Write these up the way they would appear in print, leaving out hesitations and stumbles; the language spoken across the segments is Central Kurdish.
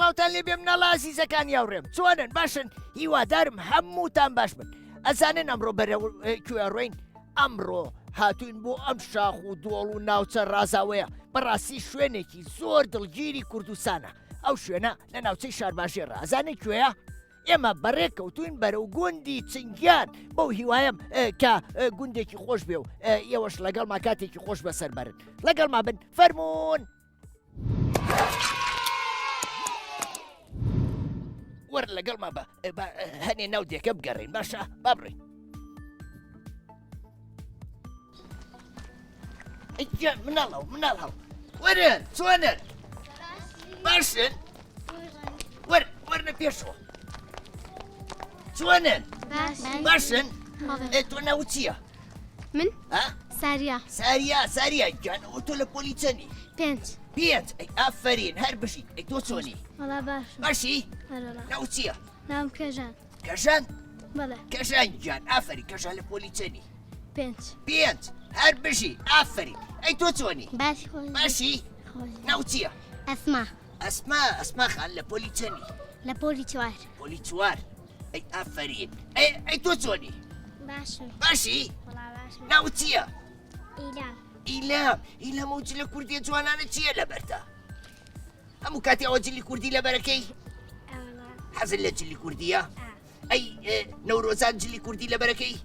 سڵاوتان لێ بێ مناڵە ئازیزەکان یاوڕێم چۆنن باشن هیوادارم هەمووتان باش بن ئەزانن ئەمڕۆ بەرەکوێ ڕۆین ئەمڕۆ هاتوین بۆ ئەم شاخ و دۆڵ و ناوچە ڕازاوەیە بەڕاستی شوێنێکی زۆر دڵگیری کوردستانە ئەو شوێنە لە ناوچەی شارباشێڕە ئەزانێت کوێیە ئێمە بەڕێکەوتوین بەرەو گوندی چنگیان بەو هیوایم کە گوندێکی خۆش بێ و ئێوەش لەگەڵما کاتێکی خۆش بەسەر بەرن لەگەڵما بن فەرمونون وەر لەگەڵما بە هەنێ ناو دێکە بگەڕین باشە با بڕین مناڵ هەڵ وەرن چۆنن باشن وەرنە پێشەوە چۆنن باشن تۆ ناو چییە؟ من؟ ساریا گیان ئەو تۆ لە پۆلی چەندی؟ 5 ئەی ئافرین هەر بشیت ئەی تۆ چۆنی؟ باشی؟ ناو چییە؟ ناوم کەژان؟ بەڵێ کەژان گیان ئافرین کەژان لە پۆلی چەندی؟ 5 هەر بشی ئافرین ئەی تۆ چۆنی؟ باشی؟ ناو چییە؟ ئەسما خان لە پۆلی چەندی؟ لە پۆلی 4 ئەی ئافرین ئەی تۆ چۆنی؟ باشی؟ ناو چییە؟ ئیلام ئەو جلە کوردیە جوانانە چییە لەبەرتە؟ هەموو کاتی ئەوە جلی کوردی لەبەرەکەی؟ حەزت لە جلی کوردیە؟ ئەی نەورۆزان جلی کوردی لەبەرەکەی؟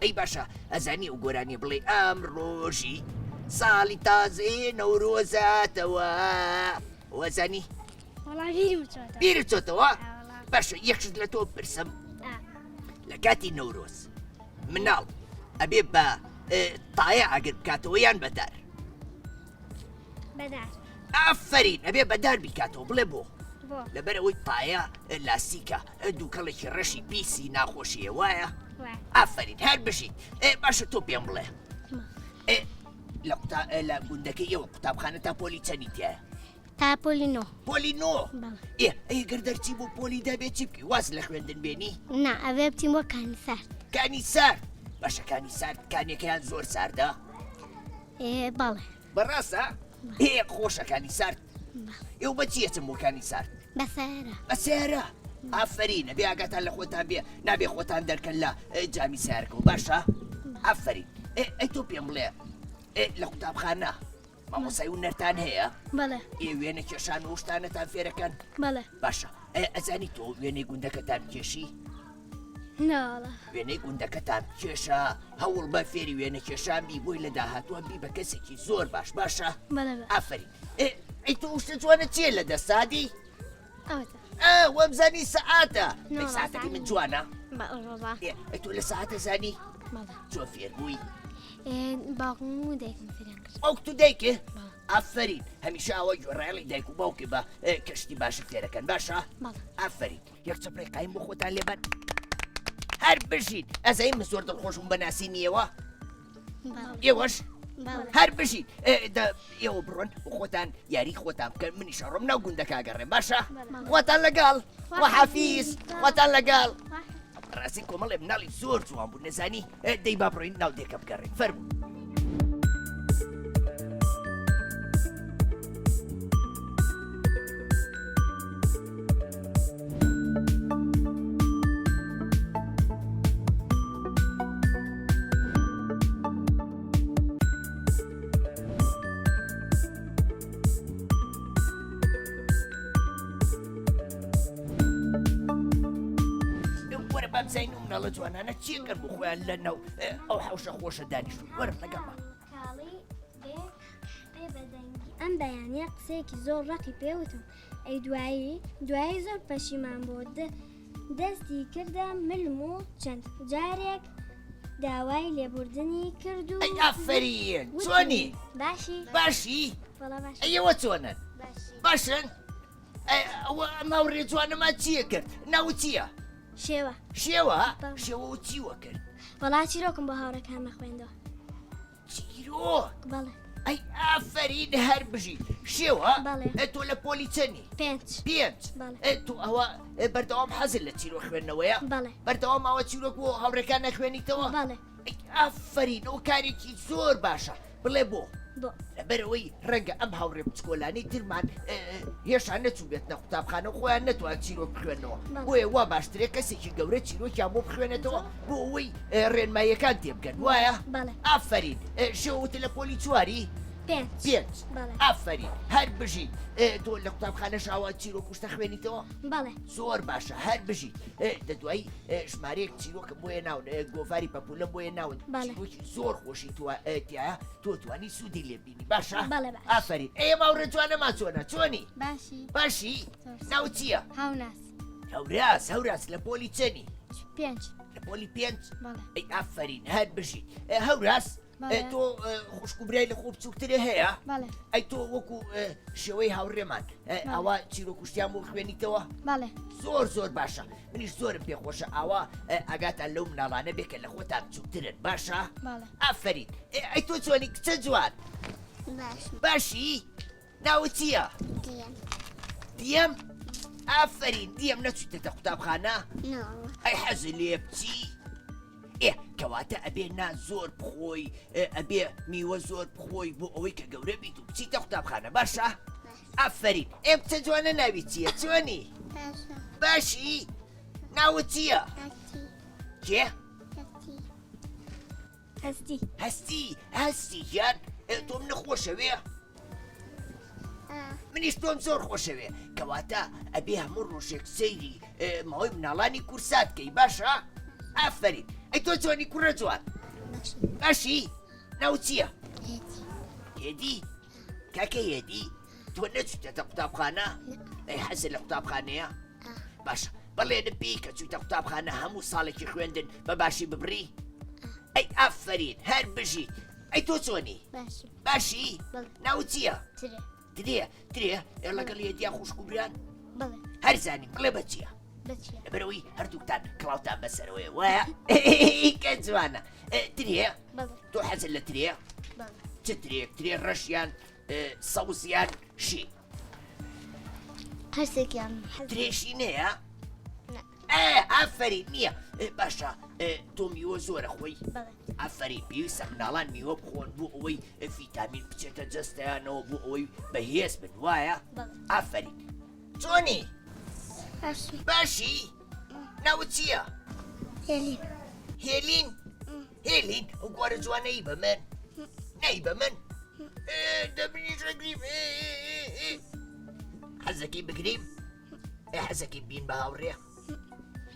ئەی باشە ئەزانی ئەو گۆرانی بڵێ ئەم ڕۆژی ساڵی تازێ نەورۆزاتەوە وەزانی؟ بیرت چۆتەوە؟ باشە یەکشت لە تۆ پرسم لە کاتی نەورۆز مناڵ ئەبێ بە تایە ئەگەر بکاتەوە یان بەدار؟ ئافرین ئەبێ بەدار بیکاتەوە بڵێ بۆ لەبەرەوەی تایە لاستیکە دووکەڵێکی ڕەشی پیسی ناخۆشیە وایە؟ ئافرین هەر بشیت باشە تۆ پێم بڵێ لە گوندەکەی ئێوە قوتابخانە تا پۆلی چەندی تایە؟ تا پۆلی 9 ئەگەر دەرچی بۆ پۆلی دەبێت چی بکەی واز لە خوێندن بێنی؟ نا ئەوێ بچین بۆ کانی سارد باشە کانی سارد کانیەکەیان زۆر ساردە؟ بەڵێ بەڕاستە؟ خۆشە کانی سارد ئێوە بە چیەچم بۆ کانی سارد؟ بەسیارە ئافرین ئەبێ ئاگاتان لە خۆتان بێ نابێ خۆتان دەرکەن لە جامی سیارکەوە باشە؟ ئافرین ئەی تۆ پێم بڵێ لە قوتابخانە مامۆسای و نەرتان هەیە؟ وێنە کێشان و شتانەتان فێرەکەن؟ باشە ئەزانی تۆ وێنەی گوندەکەتان کێشی؟ وێنەی گوندەکەتان کێشە هەوڵ بە فێری وێنە کێشان بی بۆی لە داهاتوان بی بە کەسێکی زۆر باشە؟ ئافرین ئەی تۆ شتە جوانە چیە لە دەستادی؟ وەمزانی سەعاتە نۆ، ساعتەکەی من ڕاستە. جوانە ڕۆژە ئەی تۆ لە ساعتە زانی بەڵێ چۆ فێر بووی باوکم و دایکم فێریان کرد باوک تو دایکێ ئافرین هەمیشە ئەوە گوێڕایڵی دایک و باوکێ بە کەشتی باشە فێرەکەن باشە بەڵێ ئافرین یەک چەپڕی قایم بۆ خۆتان لێبەن هەر بژین ئەزایی من زۆر دڵخۆشم بە ناسینیەوە بەڵێ ئێوەش بەڵێ هەر بژین ئێوە بڕۆن خۆتان یاری خۆتان بکەن منیشە ڕۆم ناو گوندەکەگەڕێن باشە خواتان لەگەڵ وەحافیز خواتان لەگەڵ ڕاستی کۆمەڵێ مناڵی زۆر جوان بوو نەزانی دەی با بڕۆین ناو دێکە بگەڕێن فەرموو وەرە بامزین و مناڵە جوانانە چیەکەن بۆ خۆیان لە ناو ئەو حوشە خۆشە دانیشتون وەرە لەگەڵمە کاڵی پێ بەدەنگی ئەم بەیانە قسێکی زۆر ڕقی پێوتم ئەی دوایی زۆر پەشیمان بۆ دەستی کردە ملم و چەند جارێک داوای لێبوردنی کرد و ئەی ئافرین چۆنی باشی باشی بەڵا باش ئەیەوە چۆنن باشی باشن ئەوە ماوڕێ جوانەمان چییە کرد ناو چییە شێوە شێوە شێوە و چیوە کرد وەڵا چیرۆکم بۆ هاوڕەکانمە خوێندەوە چیرۆک بەڵێ ئەی ئافرین هەر بژی شێوە بەڵێ. تۆ لە پۆلیچەنی 5 پێنج بەڵێ. تو ئەوە بەردەوام حەزل لە چیرۆ خوێندنەوەیە بەڵێ. بەردەوام ئەوە چیرۆک بۆ هاوڕێکان نەخوێنیتەوە بەڵێ. ئافرین ئەو کارێکی زۆر باشە بڵێ بۆ بۆ لەبەرەوەی ڕەنگە ئەم هاوڕێ بچکۆلانی ترمان هێشان نەچوو بێتنە قوتابخانە خۆیان نەتوان چیرۆک بخوێنەوە بۆیە وا باشترێ کەسێکی گەورە چیرۆکیان بۆ بخوێنێتەوە بۆ ئەوەی ڕێنماییەکان تێبگەن وایە بەڵێ. ئافرین شێوتە لە پۆلی چواری 5 پێنج بەڵێ. ئافرین هەر بژی تۆ لە قوتابخانەش ئاوا چیرۆک کوشتە خوێنیتەوە بەڵێ زۆر باشە هەر بژی دەدوای ژمارەیەک چیرۆکە بۆیە ناون گۆڤاری پەپولە بۆیە ناون بەڵێ. چیرۆکی زۆر خۆشی تایە تۆ توانی سوودی لێبینی باشە بەڵێ باش. ئافرین ئێماوڕێ جوانەمان چۆنە چۆنی باشی باشی ناو چییە هاوناس هەوراس لە پۆلی چەنی 5 لە پۆلی پێنج بەڵێ ئەی ئافرین هەر بژی هەوراس بەڵێ. تۆ خوشکوبرای لە خۆ بچووکترە هەیە بەڵێ ئەی تۆ وەکو شێوەی هاوڕێمان ئەوە چیرۆ کوشتیان بۆ خوێنیتەوە بەڵێ زۆر باشە منیش زۆرم پێخۆشە ئاوا ئاگاتان لەو مناڵانە بێکە لە خۆتان بچووکترن باشە بەڵێ ئافرین ئەی تۆ چۆنی کچە جوان باش باشی ناوە چییە دیان دیەم ئافرین دیەم نەچووتێتە قوتابخانە ناوە ئەی حەز لێ بچی کەواتە ئەبێ نا زۆر بخۆی ئەبێ میوە زۆر بخۆی بۆ ئەوەی کە گەورە بیت و بچیتە قوتابخانە باشە ئافرین ئێم کچە جوانە ناوی چییە چۆنی باشە باشی ناوە چییە کێ هەستی هەستی گیان تۆم نەخۆشەوێ منیش تۆم زۆر خۆشەوێ کەواتە ئەبێ هەموو ڕۆژێک سەیری ماوەی مناڵانی کورساتکەی باشە ئافرین ئەی تۆ چۆنی کوڕە جوان باشی ناو چییە هێدی کاکە هێدی تۆ نەچووتێتە قوتابخانە ئەی حەزت لە قوتابخانەیە باشە بەڵێنە پێی کە چووتە قوتابخانە هەموو ساڵێکی خوێندن بە باشی ببڕی ئەی ئافرین هەر بژیت ئەی تۆ چۆنی باشی باشی ناو چییە ترێ درێ لەگەڵ هێدیا خوشکوبریان بەڵێ هەر زانی بڵێ بەچیە بچێ لەبەرەوەی هەردووکتان کڵاوتان بەسەرەوەی وایە کە جوانە ترێ بەڵێ تۆ حەزت لە ترێ بەڵێ چ ترێ ڕەشیان سەوزیان شی هەرسێکیان ترێشی نەیە ئافرین نییە باشە تۆ میوە زۆرە خۆی بەڵێ ئافرین پێویستە مناڵان میوە بخۆن بۆ ئەوەی ڤیتامین بچێتە جەستیانەوە بۆ ئەوەی بەهێز بن وایە بەڵێ. ئافرین چۆنی باشی باشی ناوت چییە هێلین هێلین ئەو گوارە جوانەی بە من نەی بە من دەبنیش ڕگریم حەزەکەی بگریم حەزەکەی بین بە هاوڕێ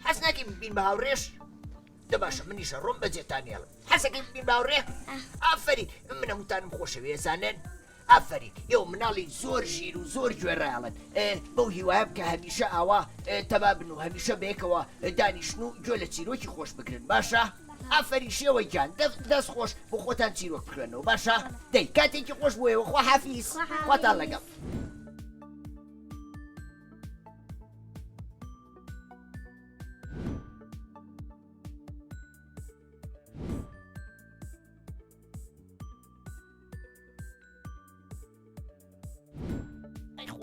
حەز ناکەی بین بە هاوڕێش دە باشە منیشە ڕۆم بەجێتانێڵم حەزەکەی بین بە هاوڕێ ئافرین من هەمووتانم خۆشەوێ زانن ئافرین ئێوە مناڵی زۆر ژیر و زۆر گوێڕایڵن بەو هیوایم کە هەمیشە ئاوا تەما بن و هەمیشە بەیەکەوە دانیشن و گوێ لە چیرۆکی خۆش بکرن باشە؟ ئافرین شێوەی گیان دەست خۆش بۆ خۆتان چیرۆک بکرێنەوە باشە؟ دەی کاتێکی خۆش بۆیەوە خوا حافیز خواتان لەگەڵ.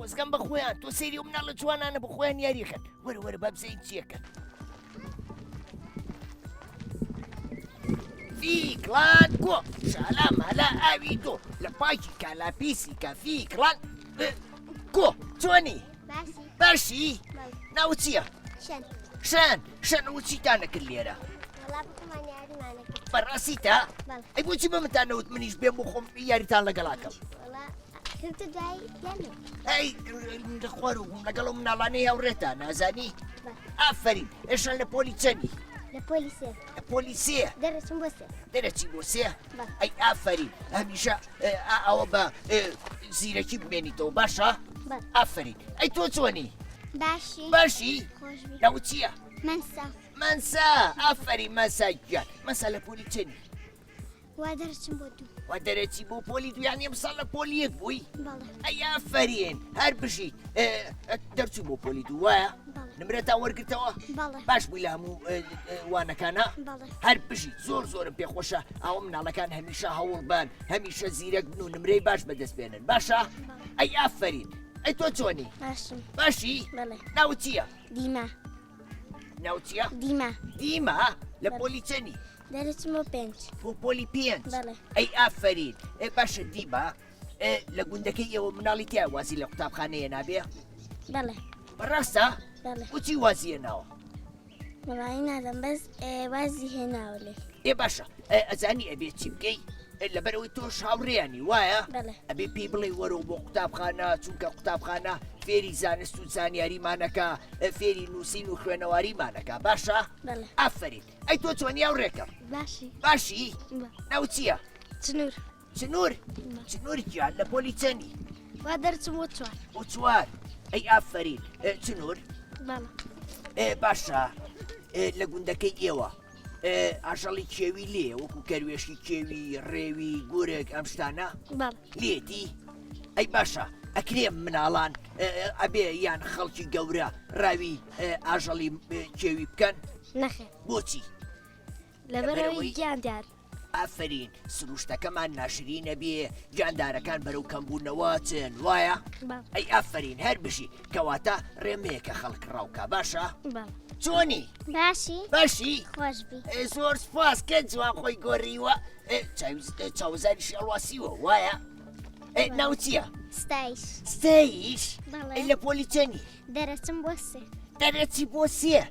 خۆزگەم بە خۆیان تۆ سەیری و مناڵە جوانانە بە خۆیان یاریەکەن وەرە وەرە با بزەین چیەکەن. فیکڵان گۆ شالا مالا ئاوی تۆ لە پاکی کالاپیسی کە فیکڵان گۆ چۆنی باشی ناو چییە؟ شەن و چیتان نەکرد لێرە؟ بەڕاستیتە؟ ئەی بۆچی بەمتانەوت منیش بێم بۆ خۆم یاریتان لەگەڵاکەم؟ ئەی خوار و لەگەڵ و مناڵانەی هاوڕێتە نازانی؟ ئافرین ئێشان لە پۆلی چەندی؟ لە پۆلیسێ دەرەچی بۆ سێ؟ ئەی ئافرین هەمیشە ئەوە بە زیرەکی بمێنیتەوە باشە؟ ئافرین ئەی تۆ چۆنی؟ باشی؟ ناو چییە؟ مەنسا ئافرین مەنسا گیان مەسا لە پۆلی چەندی؟ وا دەرەچی بۆ پۆلی دویان یەم ساڵ لە پۆلی یەک بووی؟ ئەی ئافرین هەر بژیت دەرچوو بۆ پۆلی دوو وایە؟ نمرەتان وەرگرتەوە؟ باش بووی لە هەموو وانەکانە؟ هەر بژیت زۆر زۆرم پێخۆشە ئەوە مناڵەکان هەمیشە هەوڵ بان هەمیشە زیرەک بن و نمرەی باش بەدەست بێنن باشە؟ ئەی ئافرین ئەی تۆ چۆنی؟ باشی؟ ناو چییە؟ ناو چییە؟ دیما لە پۆلی چەندی؟ بۆ پۆلی پێنج؟ ئەی ئافرین باشە دیما لە گوندەکەی ئێوە مناڵی تیا وازی لە قوتابخانەیە نابێ؟ بەڕاستە؟ بۆچی وازیە ناوە؟ باشە ئەزانی ئەبێ چی بکەی؟ لەبەرەوەی تۆش هاوڕێیانی وایە؟ ئەبێ پێی بڵێ وەرەوە بۆ قوتابخانە چونکە قوتابخانە فێری زانست و زانیاریمانەکە فێری نووسین و خوێنەواریمانەکە باشە؟ ئافرین ئەی تۆ چۆنی هاوڕێکە؟ باشی؟ ناو چییە؟ چنوور گیان لە پۆلی چەندی؟ بۆ چوار ئەی ئافرین چنوور؟ باشە لە گوندەکەی ئێوە ئاژەڵی کێوی لێ وەکو کەروێشی کێوی ڕێوی گورێک ئەم شتانە؟ لێتی؟ ئەی باشە ئەکرێ مناڵان ئەبێ یان خەڵکی گەورە ڕاوی ئاژەڵی کێوی بکەن؟ بۆچی؟ لەبەرەوەی گیاندار ئافرین سروشتەکەمان ناشرینە بێ گیاندارەکان بەرەو کەمبوونەوە چن وایە؟ ئەی ئافرین هەر بژی کەواتە ڕێمەیەکە خەڵک ڕاوکە باشە؟ چۆنی؟ باشی؟ زۆر سپاس کە جوان خۆی گۆڕیوە چاوەزاریشی ئەڵواسیوە وایە؟ ناو چییە؟ ستایش؟ لە پۆلی چەندی؟ دەرەچی بۆ سێ؟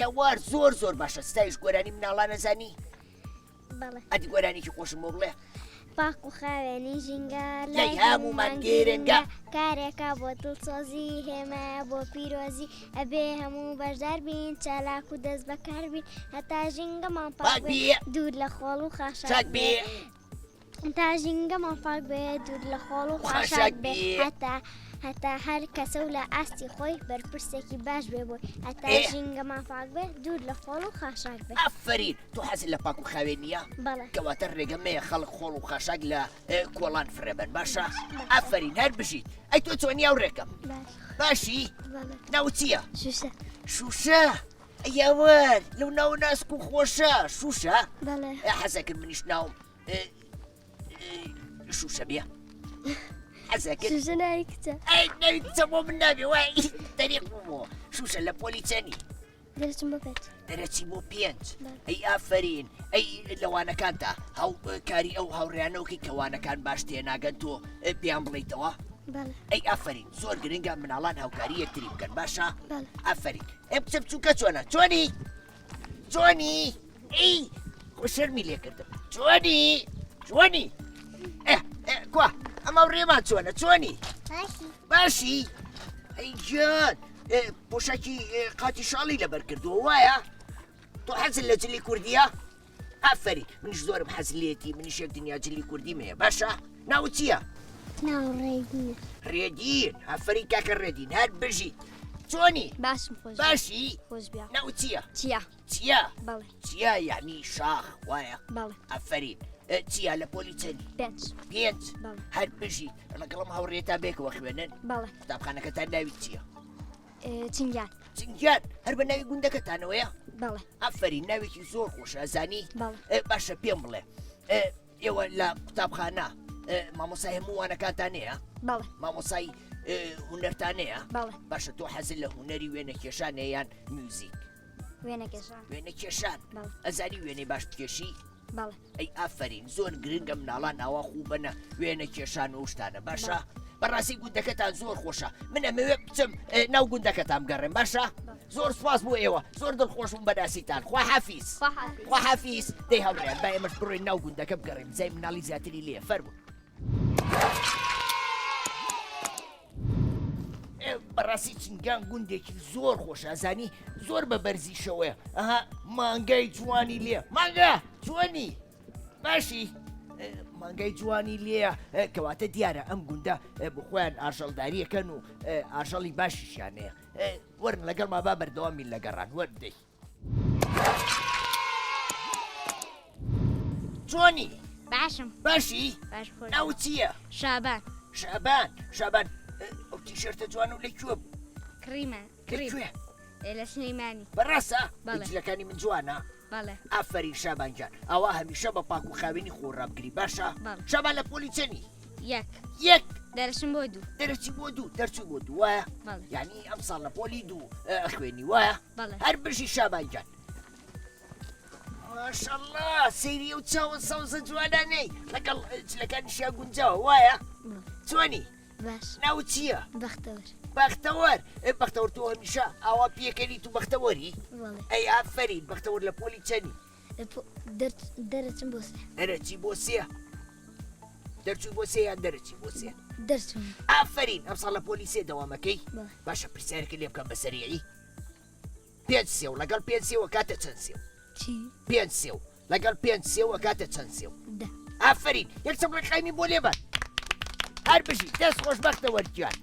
یاوار زۆر باشە ستایش گۆرانی مناڵانە زانی؟ ئەدی گۆرانێکی خۆشم بۆ بڵێ؟ پاک و خاوێنی ژینگە لای هەمومان گێرنگە کارێکە بۆ دڵسۆزی هێمایە بۆ پیرۆزی ئەبێ هەموو بەشدار بین چالاک و دەست بەکار بین هەتا ژینگەمان پاک بێ دوور لە خۆڵ و خاشاک بێ تا ژینگەمان پاک بێ دوور لە خۆڵ و خاشاک بێ هەتا هەر کەسە و لە ئاستی خۆی بەرپرسێکی باش بێ بۆی هەتا ژینگەمان پاک بێ دوور لە خۆڵ و خاشاک بێ. ئافرین تۆ حەزت لە پاک و خاوێن نییە؟ کەواتە ڕێگەمەیە خەڵک خۆڵ و خاشاک لە کۆڵان فرێبن باشە؟ ئافرین هەر بژیت ئەی تۆ چۆنی هاوڕێکەم؟ باشی؟ ناو چییە؟ شوشە؟ ئەیاوەر لەو ناو ناسک و خۆشە شوشە؟ حەزەکرد منیش ناوم شوشە بێ؟ حەزەکرد؟ ناوی کچە ناوی کچە بۆ من نابێ وای دەریق بوومەوە. شوشە لە پۆلی چەندی؟ دەرەچی بۆ پێنج؟ ئەی ئافرین ئەی لەوانەکانتە کاری ئەو هاوڕێیانەوەکەی کەوانەکان باش تێناگەن تۆ پێیان بڵیتەوە؟ ئەی ئافرین زۆر گرنگە مناڵان هاوکاری یەکتری بکەن باشە؟ ئافرین ئەم کچە بچووکە چۆنە؟ چۆنی؟ ئەی خۆ شەرمی لێ کردم. چۆنی؟ کوا ئەمە ڕێمان چۆنی؟ باشی؟ ئەی گیان پۆشاکی قاتی شاڵی لەبەر کردووە وایە؟ تۆ حەزت لە جلی کوردیە؟ ئافرین منیش زۆرم حەز لێتی منیش یەک دنیا جلی کوردی مەیە باشە؟ ناو چییە؟ ناڕێگیر ڕێدین ئەفەری کاکە ڕێدین هەر بژیت چۆنی باشم خۆش باشی خۆش بیا ناو چییە چییە چییە بەڵێ چییە یعنی شاخ وایە بەڵێ ئەفەرین چییە لە پۆلی چەندی 5 پێنج بەڵێ هەر بژیت لەگەڵم هەوڕێتا بێکەوە خوێنن بەڵێ قوتابخانەکەتان ناوی چییە چنگیان چنگیان هەر بە ناوی گوندەکەتانەوەیە بەڵێ ئەفەرین ناوێکی زۆر خۆشە ئەزانی بەڵێ باشە پێم بڵێ ئێوە لە قوتابخانە مامۆسای هەمووانەکانتانەیە بەڵێ مامۆسای هونەرتانەیە بەڵێ باشە تۆ حەزت لە هونەری وێنە کێشانەیان میوزیک وێنەکەشان وێنە کێشان بەڵێ ئەزانی وێنەی باش بکێشی بەڵێ ئەی ئافرین زۆر گرنگە مناڵان ئاوا خوب بنە وێنە کێشان و شتانە باشە بەڕاستی گوندەکەتان زۆر خۆشە من ئەمەوێ بچم ناو گوندەکەتان بگەڕێم باشە زۆر سپاس بۆ ئێوە زۆر دڵخۆشم بەداسیتان خوا حافیز خوا حافیز دەی هەڵڕێن با ئێمەش بڕۆین ناو گوندەکە بگەڕێم جای مناڵی زیاتری لێ فەرموو بەڕاستی چنگان گوندێکی زۆر خۆشە ئەزانی زۆر بە بەرزیشەوەیە ئەها مانگای جوانی لێ مانگا جوانی باشی مانگای جوانی لێە کەواتە دیارە ئەم گوندە بخۆیان ئاژەڵداریەکەن و ئاژەڵی باشیشیانەیە وەرن لەگەڵما با بەردەوامی لەگەڕان وەردەی جوانی باشم باشی باش خۆش ناو چییە شابان شابان شابان ئەو تیشەرتە جوان و لەکوێ کریمە لەکوێ لە سنەیمانی بەڕاستە بەڵێ. جلەکانی من جوانە بەڵێ ئافرین شابانجان ئەوە هەمیشە بە پاک و خاوێنی خۆڕابگری باشە بەڵێ. شابان لە پۆلی چەنی یەک یەک دەرەچم بۆ دوو دەرەچی بۆ دوو دەرچوو بۆ دوو وایە بەڵێ یعنی ئەم ساڵ لە پۆلی دوو خوێنی وایە بەڵێ هەر بژی شابانجان ماشەڵڵا سەیری و چاوە سەوزە جوانانەی لەگەڵ جلەکانی شیا گونجاوە وایە چۆنی باش ناو چییە بەختەوەر بەختەوەر بەختەوەر تۆ هەمیشە ئاوا پێکەنی تو بەختەوەری بەڵێ ئەی ئافرین بەختەوەر لە پۆلی چەنی دەرەچم بۆ سێ دەرەچی بۆ سێ دەرچوو بۆ سێ یان دەرەچی بۆ سێ دەرچم ئافرین ئەم ساڵ لە پۆلی سێ دەوامەکەی بەڵێ باشە پرسیارەکە لێ بکەم بە سەریعی پێنج سێو لەگەڵ پێنج سێوە کاتە چەند سێو چی پێنج سێو لەگەڵ پێنج سێوە کاتە چەند سێو دە ئافرین یەکسەم ڕێکخایمی بۆ لێبەر هەر بژی دەست خۆش بەختەوەرگیان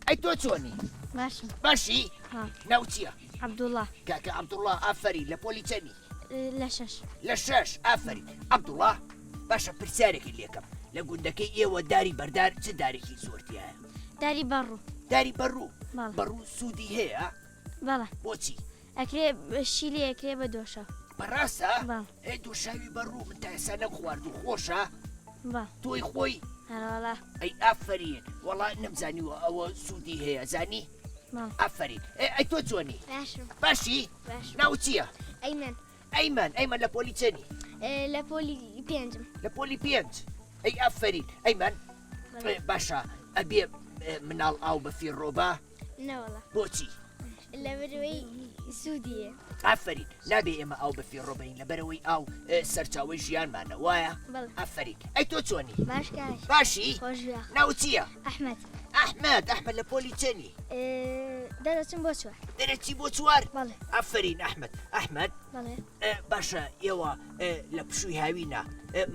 ئەی تۆ چۆنی باشم باشی ها ناو چییە عەبدوڵڵا کاکە عەبدوڵڵا ئافرین لە پۆلی چەنی لە شەش لە شەش ئافرین عەبدوڵڵا باشە پرسیارێکی لێکەم لە گوندەکەی ئێوە داری بەردار چ دارێکی زۆرتیایە داری بەڕوو داری بەڕوو بەڵێ بەڕوو سوودی هەیە بەڵێ بۆچی ئەکرێ شیلی ئەکرێ بە دۆشە بەڕاستە بەڵێ دۆشاوی بەڕوو من تا ئێستا نەخوارد و خۆشە بە تۆی خۆی هەرڵا ئەی ئافرین وەڵا نەمزانیوە ئەوە سوودی هەیە زانی بەڵێ ئافرین ئەی تۆ چۆنی باشم باشی باشم ناو چییە ئەیمەن ئەیمەن لە پۆلی چەنی لە پۆلی پێنجم لە پۆلی پێنج ئەی ئافرین ئەیمەن باشە ئەبێ مناڵ ئاو بە فیڕۆبە نەوەڵە بۆچی لە بەروەی سوودیە ئافرین نابێ ئێمە ئاو بە فیڕۆبین لەبەرەوەی ئاو سەرچاوی ژیانمانە وایە بەڵێ ئافرین ئەی تۆ چۆنی باش کاش باشی خۆش بیا ناو چییە ئەحمەد ئەحمەد لە پۆلی چەنی دەرەچم بۆ چوار دەرەچی بۆ چوار بەڵێ ئافرین ئەحمەد بەڵێ باشە ئێوە لە پشووی هاوینە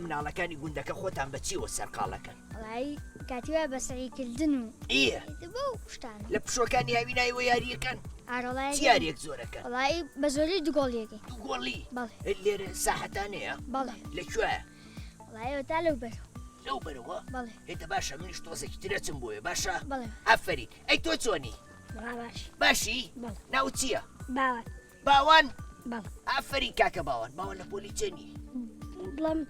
مناڵەکانی گوندەکە خۆتان بەچیوە سەرقاڵەکەن وڵی کاتیوە بەسەریکردن و ئیە بۆ شتان لە پشوەکانی هاوینایەوە یاریەکەن ئارۆڵای چیارێک زۆرەکە وڵی بە زۆری دوگۆڵیەکەی دوو گۆڵی بەڵێ لێرە ساحەتانەیە بەڵێ لەکوێ وڵایەوە تا لەو بەر لەو بەرەوە بەڵێ هێتە باشە منیش تۆزێکی ترەچم بۆیە باشە بەڵێ ئەفەرین ئەی تۆ چۆنی باش باشی بەڵێ ناو چییە باوان باوان بەڵێ ئافرین کاکە باوان لە پۆلی چەنی بڵم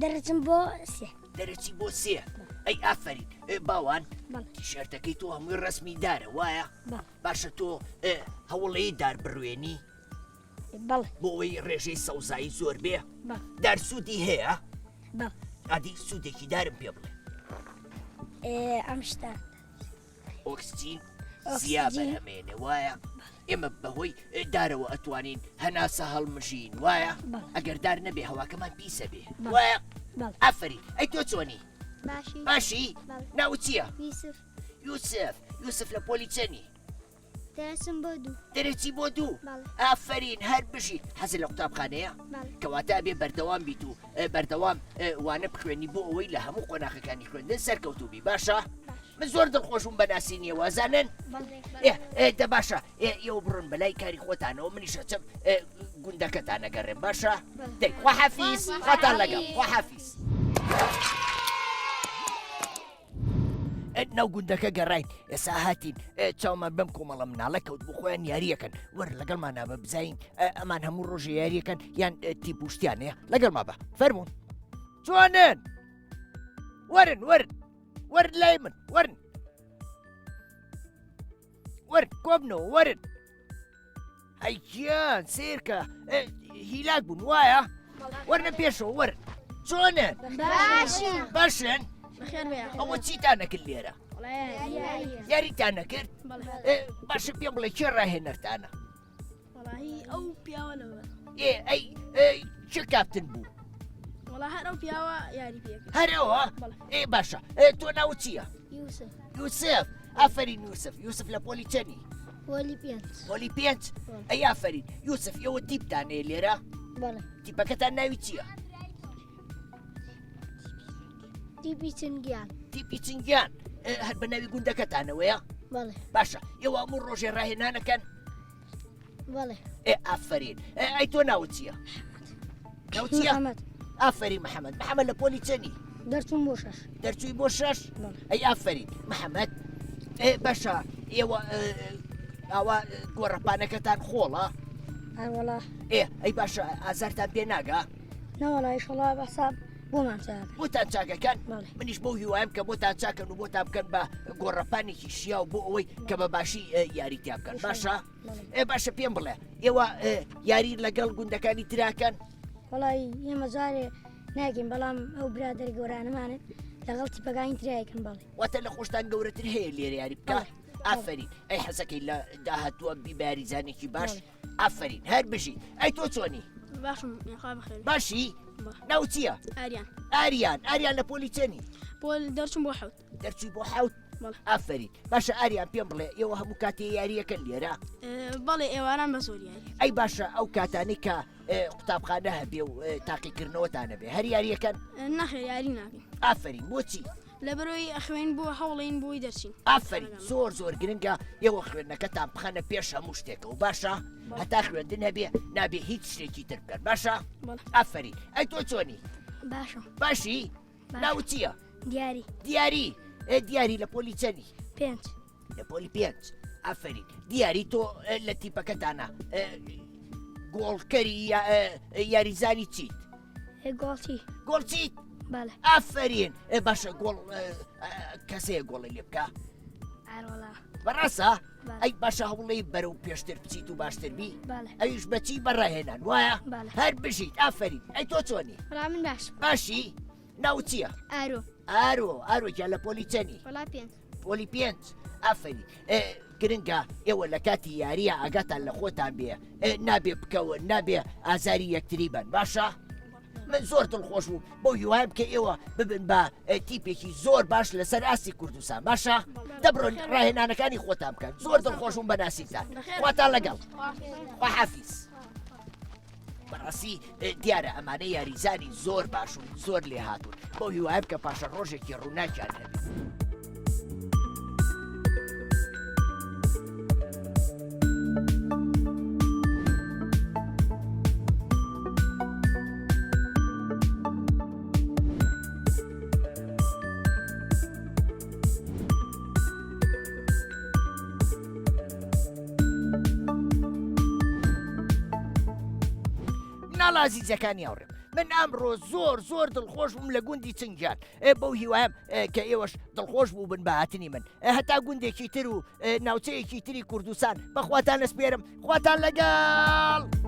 دەرەچم بۆ سێ دەرەچی بۆ سێ ئەی ئافرین باوان بەڵێ تیشەرتەکەی تۆ هەمووی ڕسمی دارە وایە بەڵێ باشە تۆ هەوڵەیە دار بڕوێنی بەڵێ بۆ ئەوەی ڕێژەی سەوزایی زۆر بێ بەڵێ دارسوودی هەیە بەڵێ ئادی سوودێکی دارم پێ بڵێ ئەم شتان ئۆکسجین ئۆکسجین. زیا بەرهەمێنێ وایە ئێمە بەهۆی دارەوە ئەتوانین هەناسە هەڵمژین وایە بەڵێ. ئەگەر دار نەبێ هەواکەمان پیسە بێ بەڵێ. وایە بەڵێ ئافرین ئەی تۆ چۆنی باشی باشی بەڵێ. ناو چییە یوسف یوسف لە پۆلی چەنی دەچم بۆ دوو دەرەچی بۆ دوو بەڵێ ئافرین هەر بژی حەزت لە قوتابخانەیە بەڵێ کەواتە بێ بەردەوام بیت و بەردەوام وانە بخوێنی بۆ ئەوەی لە هەموو قۆناغەکانی خوێندن سەرکەوتوبی باشە من زۆر دڵخۆشم بە ناسینیە وازانن دە باشە ئێوە بڕۆن بەلای کاری خۆتانەوە منیشە چەم گوندەکەتان نەگەڕێم باشە دەی خواحافیز خۆتان لەگەڵ خواحافیز ناو گوندەکە گەڕین ئێستا هاتین چاومان بەم کۆمەڵە مناڵە کەوت بۆ خۆیان یاریەکەن وەرە لەگەڵمانە بە بزین ئەمان هەموو ڕۆژە یاریەکەن یان تیپوشتیانەیە لەگەڵما بە فەرمونون جوانن وەرن وەرن لای من وەرن کۆبنەوە وەرن ئەیگیان سێرکە هیلاک بوون وایە وەرنە پێشەوە وەرن جوانن باشن ئەوە چیتان نەکرد لێرە یاریتان نەکرد باشە پێم بڵێ کێ ڕاهێنەرتانە ئەو پیاوەەوە ئەی چه کاپتن بوو وڵا هەر ئەو پیاوە یاری پێ هەرەوە باشە تۆ ناو چییە یوسف ئافرین یوسف لە پۆلی چەنی پۆلی پێنج ئەی ئافرین یوسف ئێوە تیپتانەیە لێرە تیپەکەتان ناوی چییە تیپی چنگیان تیپی چنگیان هەر بە ناوی گوندەکەتانەوەیە باشە ئێوە هەموو ڕۆژێ ڕاهێنانەکەن ئافرین ئەی تۆ ناوت چییە ناو چییە ئافرین محەممەد لە پۆلی چەنی دەرچووی بۆ شەش ئەی ئافرین محەممەد باشە ئێوە ئاوا گۆڕەپانەکەتان خۆڵە ئەی باشە ئازارتان پێ ناگا بۆتان چاکەکەن منیش بۆ هیوایم کە بۆتان چاکەن و بۆتان بکەن بە گۆڕەپانێکی شیا و بۆ ئەوەی کە بە باشی یاریتیا بکەن باشە باشە پێم بڵێ ئێوە یاری لەگەڵ گوندەکانی تراکەن وڵی ئێمە جارێ ناگەین بەڵام ئەو برادر گەورانەمانن لەگەڵ تیپەکانی ترایەکەن بڵێ واتە لە خۆشتان گەورەتر هەیە لێرە یاری بکە ئافرین ئەی حەزەکەی لە داهاتووە بیباریزانێکی باش ئافرین هەر بژی ئەی تۆ چۆنی باشم خوا بخێر باشی ناو چییە ئاریان لە پۆلی چەنی پۆل دەرچم بۆ حەوت دەرچووی بۆ حەوت ئافرین باشە ئاریان پێم بڵێ ئێوە هەموو کاتێ یاریەکەن لێرە بەڵێ ئێواران بە زۆر یاری ئەی باشە ئەو کاتانی کە قوتابخانە هەبێ و تاقیکردنەوەتانە بێ هەر یاریەکەن نەخێر یاری ناکەین ئافرین بۆچی لەبەرەوەی ئەخوێن بۆ هەوڵین بۆی دەرچین ئافرین زۆر گرنگە ئێوە خوێندنەکەتان بخەنە پێش هەموو شتێکەوە باشە هەتا خوێندن هەبێ نابێ هیچ شتێکی تر بکەن باشە ئافرین ئەی تۆ چۆنی باشی ناو چییە دیاری لە پۆلی چەنی لە پۆلی پێنج ئافرین دیاری تۆ لە تیپەکەتانە گۆڵکەری یاریزانی چیت گۆڵچیت ئافرین باشە گۆڵ کەسەیە گۆڵی لێ بکە بەڕاستە ئەی باشە هەوڵی بەرەو پێشتر بچیت و باشتربی ئەویش بەچی بەڕاهێنان وایە هەر بژیت ئافرین ئەی تۆ چۆنی باشی ناو چییە ئارۆکیان لە پۆلی چەنی پۆلی پێنج ئافرین گرنگە ئێوە لە کاتی یاریە ئاگاتان لە خۆتان بێ نابێ بکەوە نابێ ئازاری یەکتری بن باشە من زۆر دڵخۆش بوو بۆ هیوایم کە ئێوە ببن بە تیپێکی زۆر باش لەسەر ئاستی کوردستان باشە دەبڕۆن ڕاهێنانەکانی خۆتان بکەن زۆر دڵخۆشم بە ناسیتان خواتان لەگەڵ خواحافیز بەڕاستی دیارە ئەمانە یاریزانی زۆر باشون زۆر لێ هاتوون بۆ هیوایم کە پاشە ڕۆژێکی ڕووناکیان هەبێت ئازیزەکانی هاوڕێم من ئەمڕۆ زۆر دڵخۆش بووم لە گوندی چنگیان بەو هیوایم کە ئێوەش دڵخۆش بوو بن بە هاتنی من هەتا گوندێکی تر و ناوچەیەکی تری کوردستان بەخواتان ئەسپێرم خواتان لەگەڵ